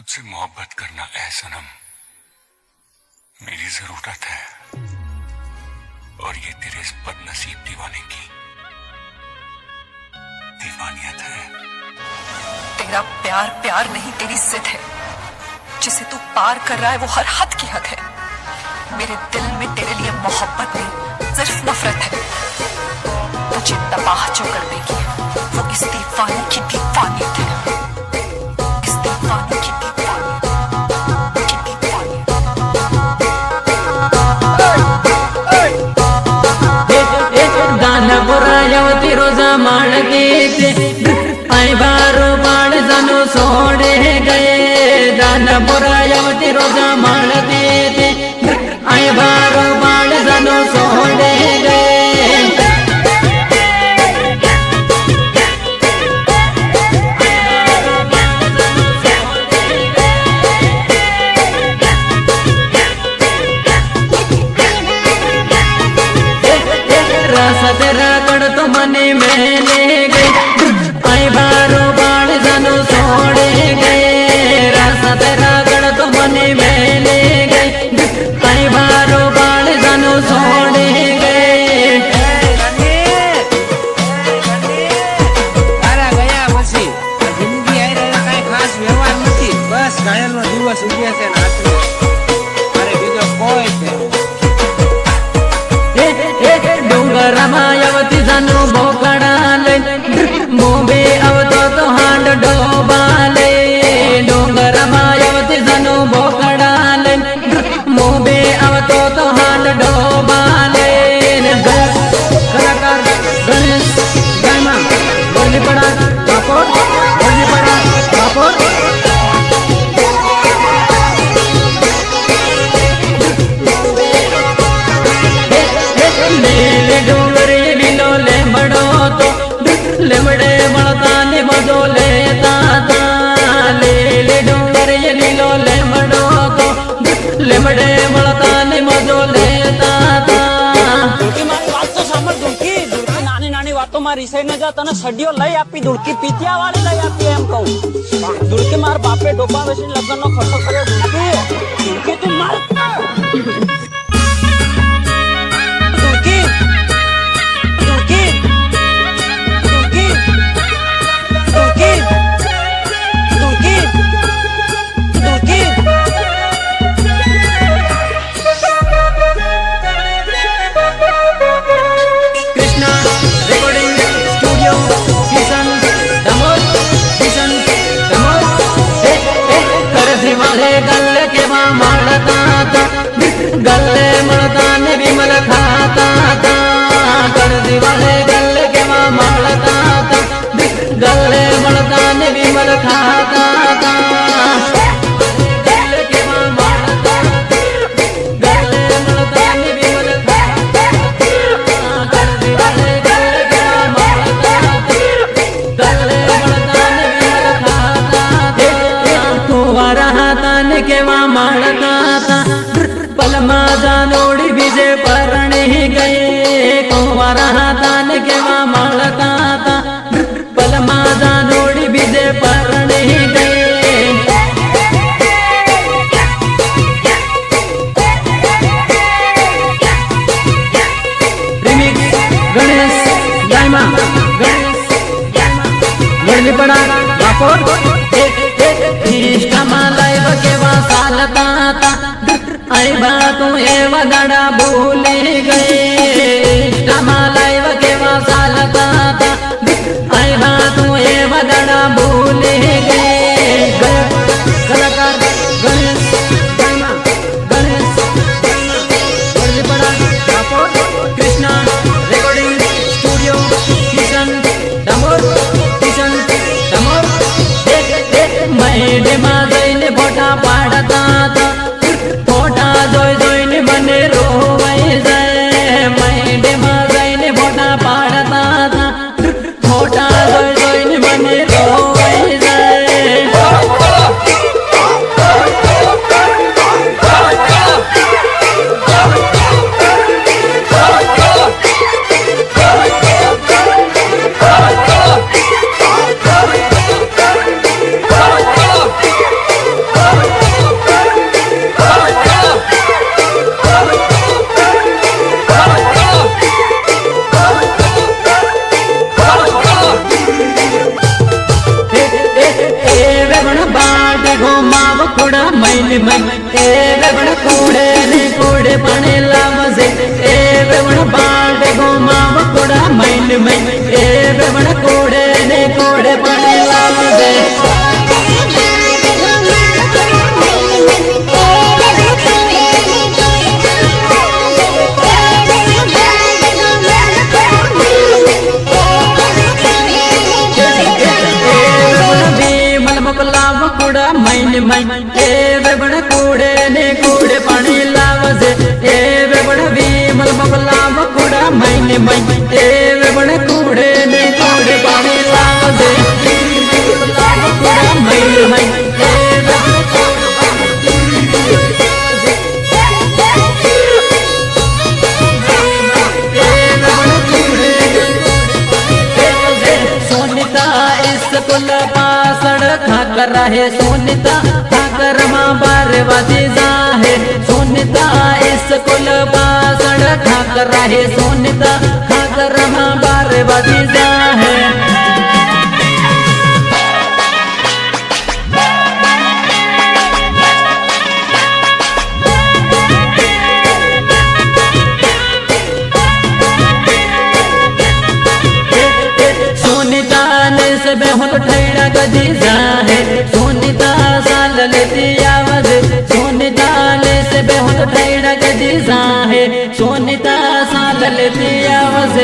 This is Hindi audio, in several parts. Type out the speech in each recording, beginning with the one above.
तुझसे मोहब्बत करना है सनम, मेरी जरूरत है। और ये तेरे इस बदनसीब दीवाने की दीवानियत है। तेरा प्यार प्यार नहीं, तेरी जिद है। जिसे तू पार कर रहा है वो हर हद की हद है। मेरे दिल में तेरे लिए मोहब्बत नहीं, सिर्फ नफरत है। तुझे तबाह जो कर देगी वो इस दीवाने की दीवानियत है। इस दीवाने की बुरायवती रोजा माणगे आई बारो बाण जानो सोड़े गए। दान बुरायवती रोजा माणगे आई बारो बाण जानो सोड़े गए। तेरा कड़ तो मने में ले गए। आई बारो बाण जानो सोड़े गए। रासा तेरा कड़ तो मने में ले गए। आई बारो बाण जानो सोड़े गए। तारा गया પછી જિંદગી આઈ રહ્યા કઈ ખાસ વ્યવહાર નથી। બસ ઘાયલનો દિવસ ઉગ્યા છે ને આટલું, અરે બીજો કોઈ છે। डोंगर मायावती जानो बोकड़ा ले मोबे अवतो तो हांड डोबाले। डोंगर मायावती जानो बोकड़ा ले मोबे अवतो तो हांड डोबाले। कलाकार गणेश गायमा बोली पड़ा कापोर, बोली पड़ा कापोर। लेमड़े बड़ता ने मजो लेता था। ले ले डोंगर ये लीलो लेमड़ो तो लेमड़े बड़ता ने मजो लेता था। ધૂળકી મારી વાત તો સાંભળ ધૂળકી। ધૂળકી નાની નાની વાતો માં રિસાઈ ન જા, તને સડીઓ લઈ આપી ધૂળકી, પીતિયા વાળી લઈ આપી એમ કહું। ધૂળકી માર બાપે ડોબા વેચીને લગ્નનો ખર્ચો કર્યો ધૂળકી। ધૂળકી તું માર गले के वहाँ मलता था। गले मलता ने विमल खाता था। गर्दी वाले गले के वहाँ मलता था। गले मलता ने विमल खाता था। गले के वहाँ मलता था। गले मलता ने विमल खाता था। गर्दी वाले गले के वहाँ मलता था। गले मलता ने विमल खाता था। कुंवारा के वहाँ मारता था। पलमा जानोड़ी बीजे परणे गए। कुंवारा दान के वहाँ मारता था। पलमा जानोड़ी बीजे परणे गए। रिमिक्स गणेश गायमा, गणेश गायमा गणली पड़ा कापोर। लाइव के वहाँ सालता था। आई बात एवं गड़ा भूले गए। लाइव के वहाँ सालता था। आई बात एवं गड़ा भूले गए। कलाकार गणेश गायमा, गणेश गायमा पड़ा कापोर। Krishna recording studio Kishan Damor, Kishan Damor. मैं माजैने फोटा पाड़ता था। फोटा जोई जोई ने मने रोवाई जाए। मैं कुड़ा मैन मैन ए बेवण कूड़े ने कूड़े पानी लावजे ए बेवण बाल्ट घुमाव कुड़ा मैन मैन ए बेवण कूड़े ने कूड़े पानी लावजे कुड़ा मैन मैन ए बेवण कूड़े ने कूड़े पानी लावजे ए बेवण विमल मगलाव कुड़ा मैन मैन ए बेवण कूड़े ने कूड़े पानी लावजे कुड़ा मैन मैन ए सोनिता इस कुल पासड़ खाकर रहे सोनिता खाकर माँ बारवादी जाहे सोनिता इस कुल पासड़ खाकर रहे सोनिता खाकर माँ बारवादी जाहे बेहुत ठैड़ा गदी जाहे सोनिता साल लेती आवाज सोनिता ले से बेहुत ठैड़ा गदी जाहे सोनिता साल लेती आवाज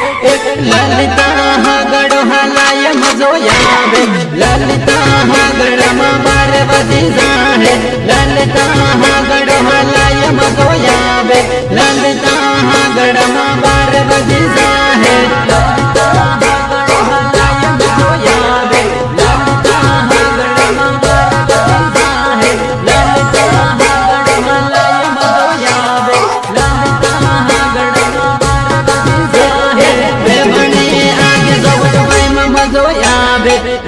ललिता गड़ो हलाय मजो यावे ललिता गड़मा बारवादी जाहे ललिता गड़ो हलाय मजो यावे ललिता गड़मा बारवादी जाहे ललिता गड़ो हलाय मजो यावे ललिता गड़मा बारवादी जाहे ललिता गड़ो हलाय मजो यावे ललिता गड़मा बारवादी जाहे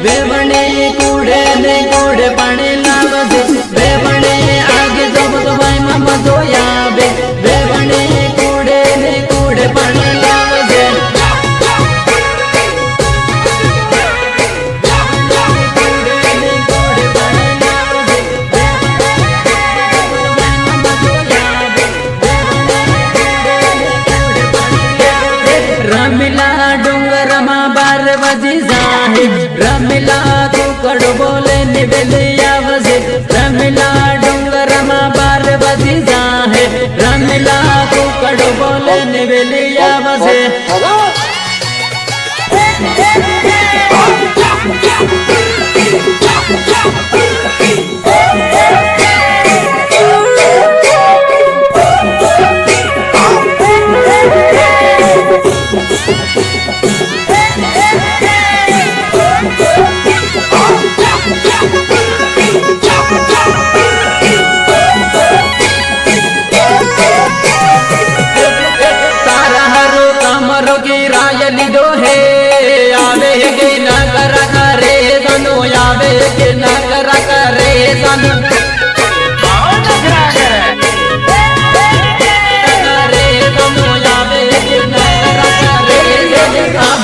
बेवणे कूड़े ने कूड़े पानी लावजे बेवणे आगे जब तो भाई मामा जोया बेवणे कूड़े ने कूड़े पानी लावजे रमिला डूंगर माँ बारवादी जाहे रमिला कुकड़ बोले निबलिया वजे रमिला डूंगर माँ बारवादी जाहे रमिला कुकड़ बोले निबलिया वजे लिदो है आवे के न करा करे सनो आवे के न करा करे सनो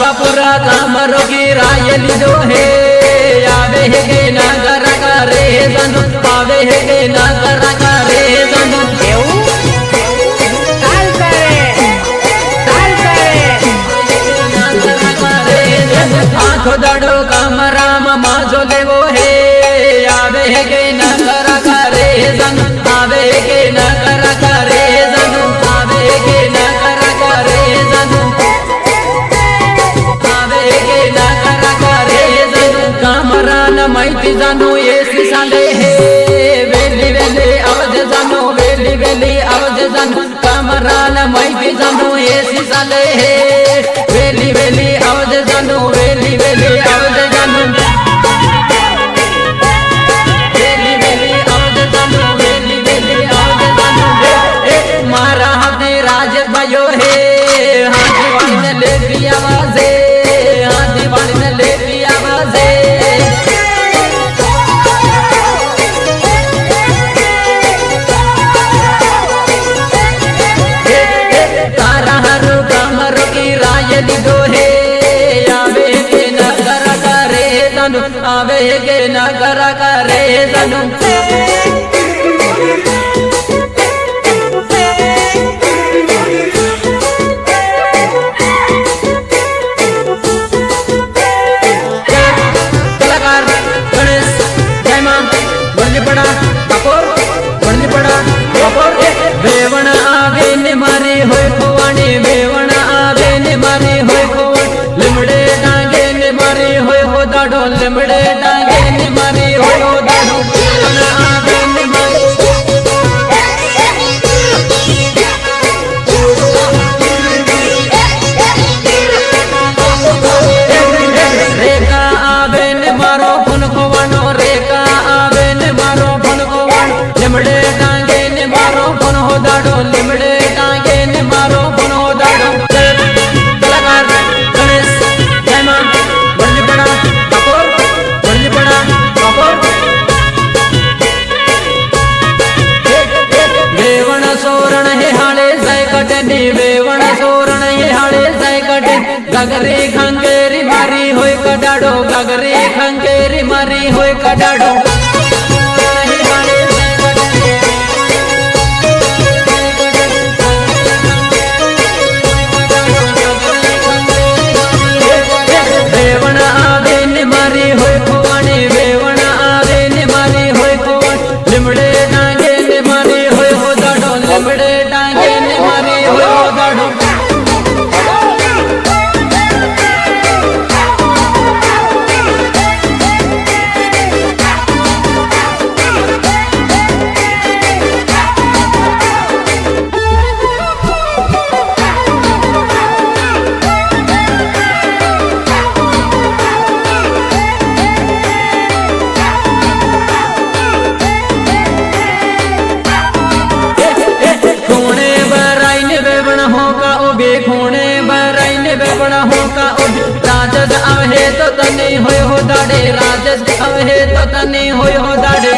बापुरा कामरो की राय लिदो है आवे के न करा करे सनो आवे के न करा करे सनो आँखों दड़ो काम राम माजो लेवो है आवे के न करा करे जन आवे के न करा करे जन आवे के न करा करे जन आवे के न करा करे जन कामरान माइती जानो ये सिसाले है वेली वेली आवाज जानो वेली वेली आवाज जानो कामरान माइती जानो चाले हे वेली वेली आवज जानू वेली वेली आवज जानू वेली वेली आवज जानू वेली वेली आवज जानू मारा हाथे राज भयो हे हाँ दिवाली ने ले दिया आवाजे हाँ दिवाली ने ले दिया आवाजे आवे के नगर करे तनु कलाकार गणेश जय मां बनली पड़ा कपूर बनली पड़ा कपूर बेवण आवे ने मारी होय खोवानी बेवण आवे ने मारी होय खोवानी लिमड़े डांगे ने मारी होय हो दाडो लिमड़े डांगे ने मारी होय हो दाडो बेवण आवे ने मारी रेखा आवे ने मारो फन खोवानो रेखा आवे ने मारो फन खोवानो लिमड़े डांगे ने मारो फन हो दाडो लिमड़े डांगे ने मारो फन हो दाडो कलाकार गणेश जय मां बनली पड़ा कपूर बनली पड़ा कपूर बेवण सोरण हे हाले जय कटनी बेवण सोरण हे हाले जय कटे गगरी खंगेरी मारी होय कडाडो गगरी खंगेरी मारी होय कडाडो बेवण आवे ने मारी होय खोवानी बेवण आवे ने मारी होय खोवानी लिमड़े डांगे ने मारी होय हो दाडो लिमड़े डांगे ने मारी होय हो दाडो खूणे बराई ने बेवण होका उबे खूणे बराई ने बेवण होका उबे राजस अवहे तो तने होय हो दाडे राजस अवहे तो तने होय हो दाडे